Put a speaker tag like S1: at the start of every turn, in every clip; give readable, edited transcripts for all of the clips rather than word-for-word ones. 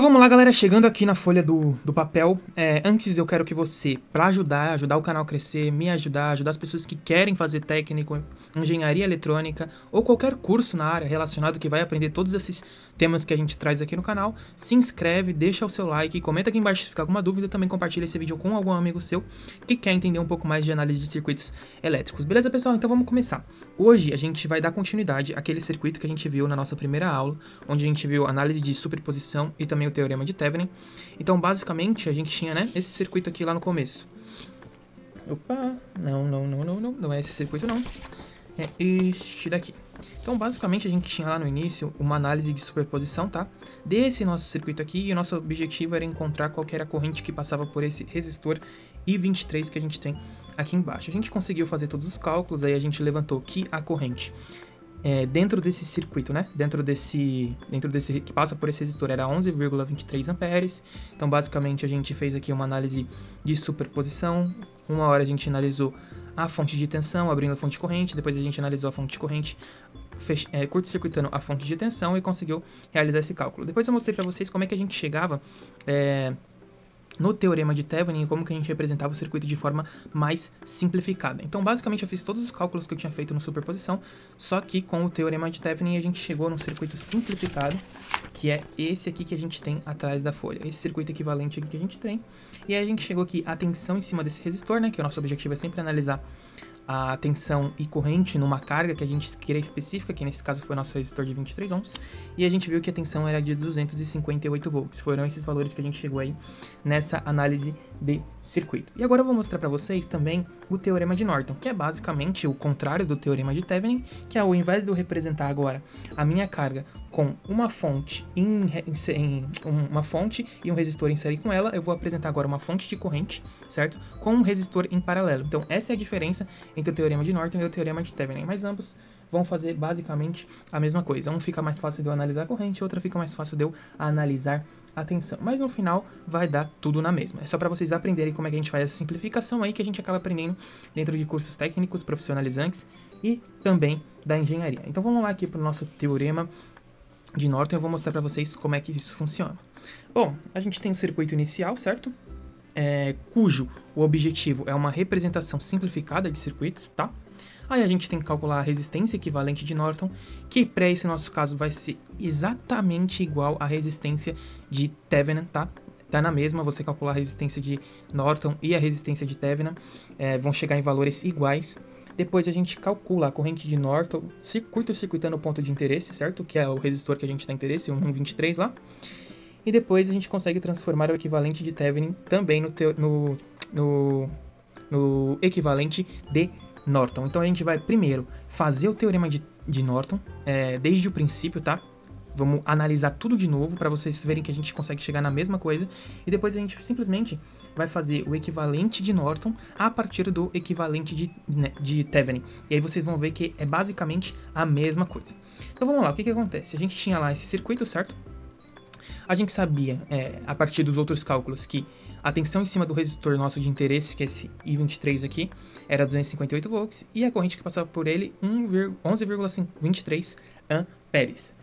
S1: Vamos lá, galera, chegando aqui na folha do papel, antes eu quero que você, para ajudar o canal a crescer, me ajudar as pessoas que querem fazer técnico, engenharia eletrônica ou qualquer curso na área relacionado que vai aprender todos esses temas que a gente traz aqui no canal, se inscreve, deixa o seu like, comenta aqui embaixo se ficar alguma dúvida, também compartilha esse vídeo com algum amigo seu que quer entender um pouco mais de análise de circuitos elétricos. Beleza, pessoal? Então vamos começar. Hoje a gente vai dar continuidade àquele circuito que a gente viu na nossa primeira aula, onde a gente viu análise de superposição e também o teorema de Thevenin. Então, basicamente, a gente tinha, esse circuito aqui lá no começo. Opa, não é esse circuito não. É este daqui. Então, basicamente, a gente tinha lá no início uma análise de superposição, tá? Desse nosso circuito aqui, e o nosso objetivo era encontrar qual era a corrente que passava por esse resistor I23 que a gente tem aqui embaixo. A gente conseguiu fazer todos os cálculos, aí a gente levantou que a corrente dentro desse circuito, dentro desse que passa por esse resistor era 11,23 amperes. Então, basicamente, a gente fez aqui uma análise de superposição. Uma hora a gente analisou a fonte de tensão, abrindo a fonte de corrente. Depois a gente analisou a fonte de corrente, curto-circuitando a fonte de tensão e conseguiu realizar esse cálculo. Depois eu mostrei para vocês como é que a gente chegava no teorema de Thevenin, como que a gente representava o circuito de forma mais simplificada. Então, basicamente, eu fiz todos os cálculos que eu tinha feito no superposição, só que com o teorema de Thevenin a gente chegou num circuito simplificado, que é esse aqui que a gente tem atrás da folha, esse circuito equivalente aqui que a gente tem. E aí a gente chegou aqui a tensão em cima desse resistor, que o nosso objetivo é sempre analisar a tensão e corrente numa carga que a gente queira específica, que nesse caso foi o nosso resistor de 23 ohms, e a gente viu que a tensão era de 258 volts. Foram esses valores que a gente chegou aí nessa análise de circuito. E agora eu vou mostrar para vocês também o teorema de Norton, que é basicamente o contrário do teorema de Thevenin, que é ao invés de eu representar agora a minha carga com uma fonte uma fonte e um resistor em série com ela, eu vou apresentar agora uma fonte de corrente, certo? Com um resistor em paralelo. Então essa é a diferença entre o teorema de Norton e o teorema de Thevenin, mas ambos vão fazer basicamente a mesma coisa. Um fica mais fácil de eu analisar a corrente, outra fica mais fácil de eu analisar a tensão. Mas no final vai dar tudo na mesma. É só para vocês aprenderem como é que a gente faz essa simplificação aí que a gente acaba aprendendo dentro de cursos técnicos, profissionalizantes e também da engenharia. Então vamos lá aqui para o nosso teorema de Norton, eu vou mostrar para vocês como é que isso funciona. Bom, a gente tem um circuito inicial, certo? Cujo o objetivo é uma representação simplificada de circuitos, tá? Aí a gente tem que calcular a resistência equivalente de Norton, que para esse nosso caso vai ser exatamente igual à resistência de Thevenin, tá? Tá na mesma, você calcular a resistência de Norton e a resistência de Thevenin, vão chegar em valores iguais. Depois a gente calcula a corrente de Norton, curto-circuitando o ponto de interesse, certo? Que é o resistor que a gente tem interesse, o 1,23 lá. E depois a gente consegue transformar o equivalente de Thevenin também no equivalente de Norton. Então a gente vai primeiro fazer o teorema de Norton, desde o princípio, tá? Vamos analisar tudo de novo para vocês verem que a gente consegue chegar na mesma coisa. E depois a gente simplesmente vai fazer o equivalente de Norton a partir do equivalente de Thevenin. E aí vocês vão ver que é basicamente a mesma coisa. Então vamos lá, o que acontece? A gente tinha lá esse circuito, certo? A gente sabia, a partir dos outros cálculos, que a tensão em cima do resistor nosso de interesse, que é esse I23 aqui, era 258 volts, e a corrente que passava por ele, 11,23 amperes.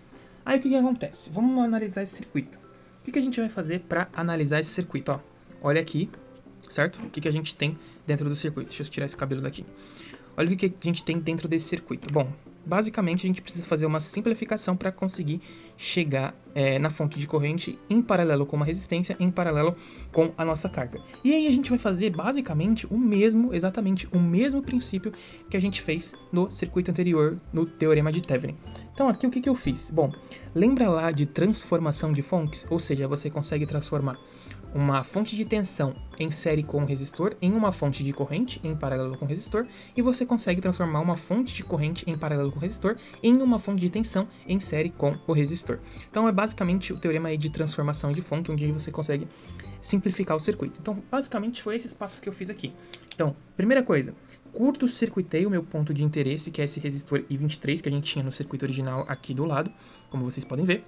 S1: Aí o que acontece? Vamos analisar esse circuito. O que a gente vai fazer para analisar esse circuito? Ó, olha aqui, certo? O que a gente tem dentro do circuito. Deixa eu tirar esse cabelo daqui. Olha o que a gente tem dentro desse circuito. Bom, basicamente a gente precisa fazer uma simplificação para conseguir chegar na fonte de corrente em paralelo com uma resistência, em paralelo com a nossa carga. E aí a gente vai fazer basicamente exatamente o mesmo princípio que a gente fez no circuito anterior, no teorema de Thevenin. Então aqui o que eu fiz? Bom, lembra lá de transformação de fontes? Ou seja, você consegue transformar uma fonte de tensão em série com o resistor em uma fonte de corrente em paralelo com o resistor, e você consegue transformar uma fonte de corrente em paralelo com o resistor em uma fonte de tensão em série com o resistor. Então é basicamente o teorema aí de transformação de fonte, onde você consegue simplificar o circuito. Então basicamente foi esses passos que eu fiz aqui. Então, primeira coisa, curto-circuitei o meu ponto de interesse, que é esse resistor I23 que a gente tinha no circuito original aqui do lado, como vocês podem ver.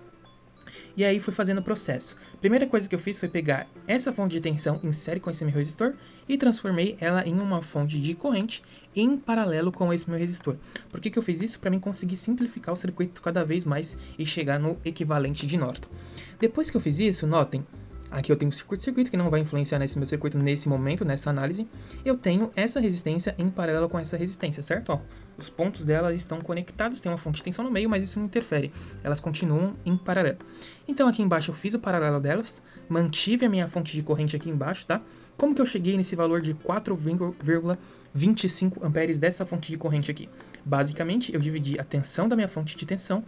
S1: E aí fui fazendo o processo. Primeira coisa que eu fiz foi pegar essa fonte de tensão em série com esse meu resistor e transformei ela em uma fonte de corrente em paralelo com esse meu resistor. Por que eu fiz isso? Para mim conseguir simplificar o circuito cada vez mais e chegar no equivalente de Norton. Depois que eu fiz isso, notem, aqui eu tenho um circuito que não vai influenciar nesse meu circuito nesse momento, nessa análise. Eu tenho essa resistência em paralelo com essa resistência, certo? Ó, os pontos dela estão conectados, tem uma fonte de tensão no meio, mas isso não interfere. Elas continuam em paralelo. Então aqui embaixo eu fiz o paralelo delas, mantive a minha fonte de corrente aqui embaixo, tá? Como que eu cheguei nesse valor de 4,25 amperes dessa fonte de corrente aqui? Basicamente, eu dividi a tensão da minha fonte de tensão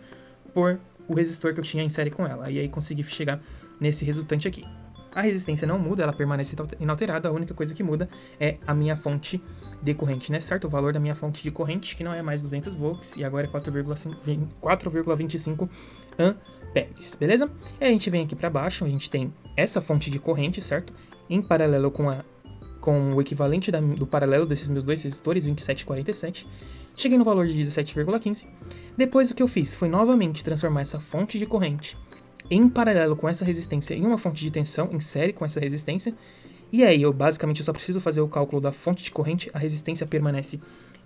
S1: por o resistor que eu tinha em série com ela. E aí consegui chegar nesse resultante aqui. A resistência não muda, ela permanece inalterada, a única coisa que muda é a minha fonte de corrente, né, certo? O valor da minha fonte de corrente, que não é mais 200 volts, e agora é 4,25 amperes, beleza? E aí a gente vem aqui para baixo, a gente tem essa fonte de corrente, certo? Em paralelo com o equivalente do paralelo desses meus dois resistores, 27 e 47. Cheguei no valor de 17,15. Depois o que eu fiz foi novamente transformar essa fonte de corrente em paralelo com essa resistência em uma fonte de tensão em série com essa resistência. E aí eu basicamente só preciso fazer o cálculo da fonte de corrente, a resistência permanece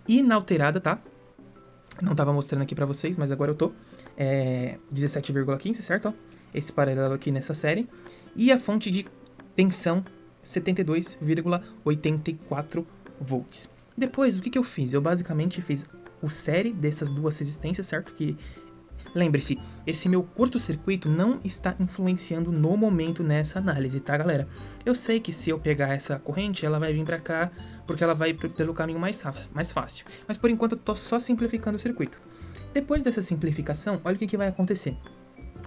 S1: inalterada, tá? Não estava mostrando aqui para vocês, mas agora eu tô. 17,15, certo? Ó, esse paralelo aqui nessa série. E a fonte de tensão 72,84 volts. Depois, o que eu fiz? Eu basicamente fiz o série dessas duas resistências, certo? Que, lembre-se, esse meu curto-circuito não está influenciando no momento nessa análise, tá, galera? Eu sei que se eu pegar essa corrente, ela vai vir pra cá, porque ela vai pelo caminho mais fácil. Mas por enquanto eu tô só simplificando o circuito. Depois dessa simplificação, olha o que vai acontecer.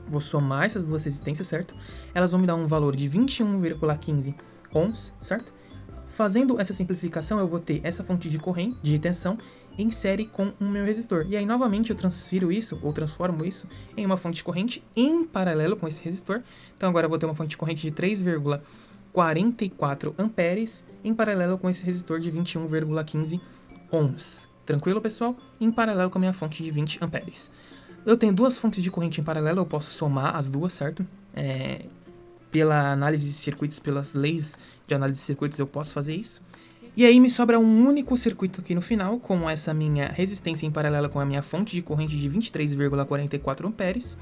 S1: Vou somar essas duas resistências, certo? Elas vão me dar um valor de 21,15 ohms, certo? Fazendo essa simplificação, eu vou ter essa fonte de corrente, de tensão, em série com o meu resistor. E aí, novamente, eu transformo isso em uma fonte de corrente em paralelo com esse resistor. Então, agora eu vou ter uma fonte de corrente de 3,44 amperes em paralelo com esse resistor de 21,15 ohms. Tranquilo, pessoal? Em paralelo com a minha fonte de 20 amperes. Eu tenho duas fontes de corrente em paralelo, eu posso somar as duas, certo? Pela análise de circuitos, pelas leis de análise de circuitos, eu posso fazer isso. E aí me sobra um único circuito aqui no final, com essa minha resistência em paralelo com a minha fonte de corrente de 23,44 amperes.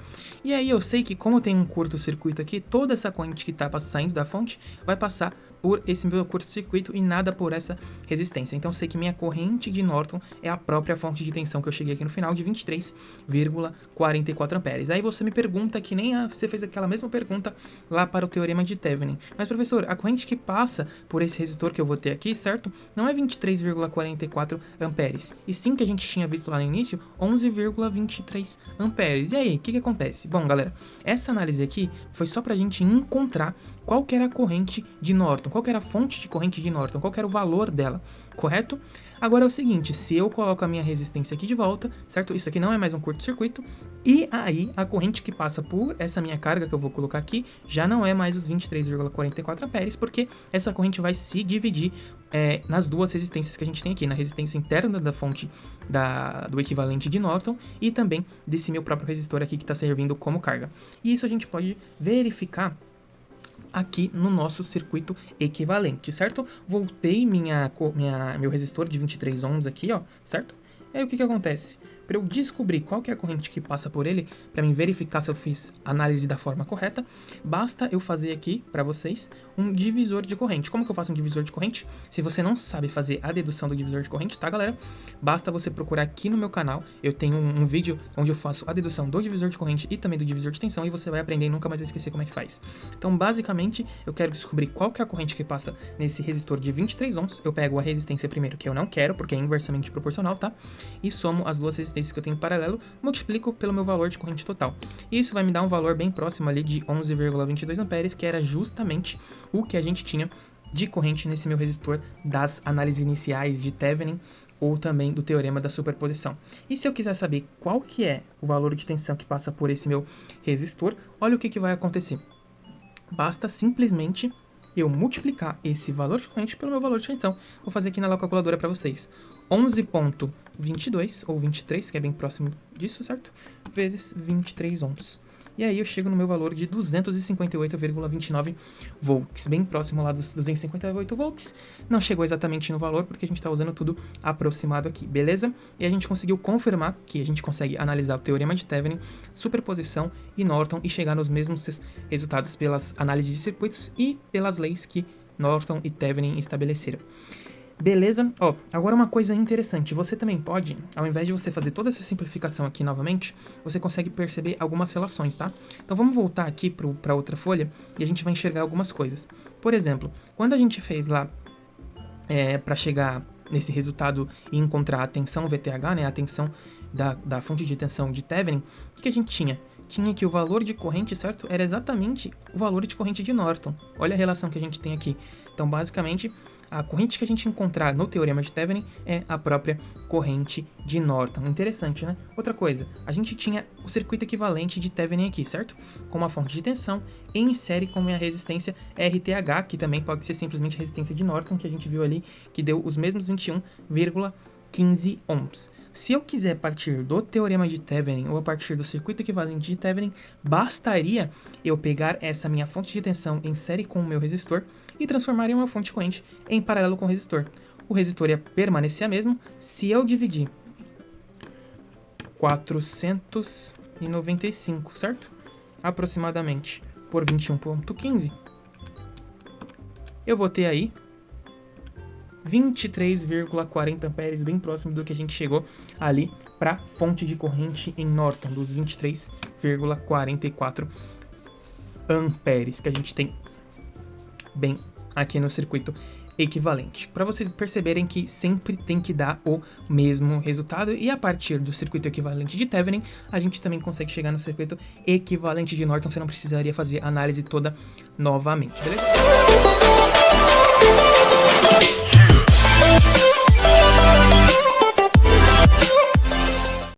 S1: E aí eu sei que como eu tenho um curto-circuito aqui, toda essa corrente que está saindo da fonte vai passar por esse meu curto-circuito e nada por essa resistência. Então eu sei que minha corrente de Norton é a própria fonte de tensão que eu cheguei aqui no final de 23,44 amperes. Aí você me pergunta, que nem você fez aquela mesma pergunta lá para o teorema de Thevenin. Mas professor, a corrente que passa por esse resistor que eu vou ter aqui, certo? Não é 23,44 amperes, e sim que a gente tinha visto lá no início, 11,23 amperes. E aí, o que acontece? Bom, galera, essa análise aqui foi só pra gente encontrar qual que era a corrente de Norton, qual que era a fonte de corrente de Norton, qual que era o valor dela, correto? Agora é o seguinte, se eu coloco a minha resistência aqui de volta, certo? Isso aqui não é mais um curto-circuito, e aí a corrente que passa por essa minha carga que eu vou colocar aqui, já não é mais os 23,44 amperes, porque essa corrente vai se dividir nas duas resistências que a gente tem aqui, na resistência interna da fonte do equivalente de Norton e também desse meu próprio resistor aqui que está servindo como carga. E isso a gente pode verificar aqui no nosso circuito equivalente, certo? Voltei meu resistor de 23 ohms aqui, ó, certo? E aí o que acontece? Para eu descobrir qual que é a corrente que passa por ele, para mim verificar se eu fiz a análise da forma correta, basta eu fazer aqui para vocês um divisor de corrente. Como que eu faço um divisor de corrente? Se você não sabe fazer a dedução do divisor de corrente, tá, galera? Basta você procurar aqui no meu canal, eu tenho um vídeo onde eu faço a dedução do divisor de corrente e também do divisor de tensão, e você vai aprender e nunca mais vai esquecer como é que faz. Então, basicamente, eu quero descobrir qual que é a corrente que passa nesse resistor de 23 ohms, eu pego a resistência primeiro, que eu não quero, porque é inversamente proporcional, tá? E somo as duas resistências que eu tenho em paralelo, multiplico pelo meu valor de corrente total. E isso vai me dar um valor bem próximo ali de 11,22 amperes, que era justamente o que a gente tinha de corrente nesse meu resistor das análises iniciais de Thevenin ou também do teorema da superposição. E se eu quiser saber qual que é o valor de tensão que passa por esse meu resistor, olha o que vai acontecer. Basta simplesmente eu multiplicar esse valor de corrente pelo meu valor de tensão. Vou fazer aqui na calculadora para vocês. 11,22 ou 23, que é bem próximo disso, certo? Vezes 23 ohms. e aí eu chego no meu valor de 258,29 volts, bem próximo lá dos 258 volts. Não chegou exatamente no valor, porque a gente está usando tudo aproximado aqui, beleza? E a gente conseguiu confirmar que a gente consegue analisar o teorema de Thevenin, superposição e Norton e chegar nos mesmos resultados pelas análises de circuitos e pelas leis que Norton e Thevenin estabeleceram. Beleza? Ó, agora uma coisa interessante, você também pode, ao invés de você fazer toda essa simplificação aqui novamente, você consegue perceber algumas relações, tá? Então vamos voltar aqui para outra folha e a gente vai enxergar algumas coisas. Por exemplo, quando a gente fez lá para chegar nesse resultado e encontrar a tensão VTH, né, a tensão da fonte de tensão de Thevenin, o que a gente tinha? Tinha que o valor de corrente, certo? Era exatamente o valor de corrente de Norton. Olha a relação que a gente tem aqui. Então, basicamente, a corrente que a gente encontrar no teorema de Thevenin é a própria corrente de Norton. Interessante, né? Outra coisa, a gente tinha o circuito equivalente de Thevenin aqui, certo? Com uma fonte de tensão em série com a resistência RTH, que também pode ser simplesmente a resistência de Norton, que a gente viu ali, que deu os mesmos 21,15 ohms. Se eu quiser partir do teorema de Thevenin ou a partir do circuito equivalente de Thevenin, bastaria eu pegar essa minha fonte de tensão em série com o meu resistor e transformar em uma fonte corrente em paralelo com o resistor. O resistor ia permanecer a mesmo se eu dividir 495, certo? Aproximadamente por 21,15. Eu vou ter aí 23,40 amperes, bem próximo do que a gente chegou ali para fonte de corrente em Norton, dos 23,44 amperes que a gente tem bem aqui no circuito equivalente. Para vocês perceberem que sempre tem que dar o mesmo resultado, e a partir do circuito equivalente de Thevenin, a gente também consegue chegar no circuito equivalente de Norton, você não precisaria fazer a análise toda novamente, beleza?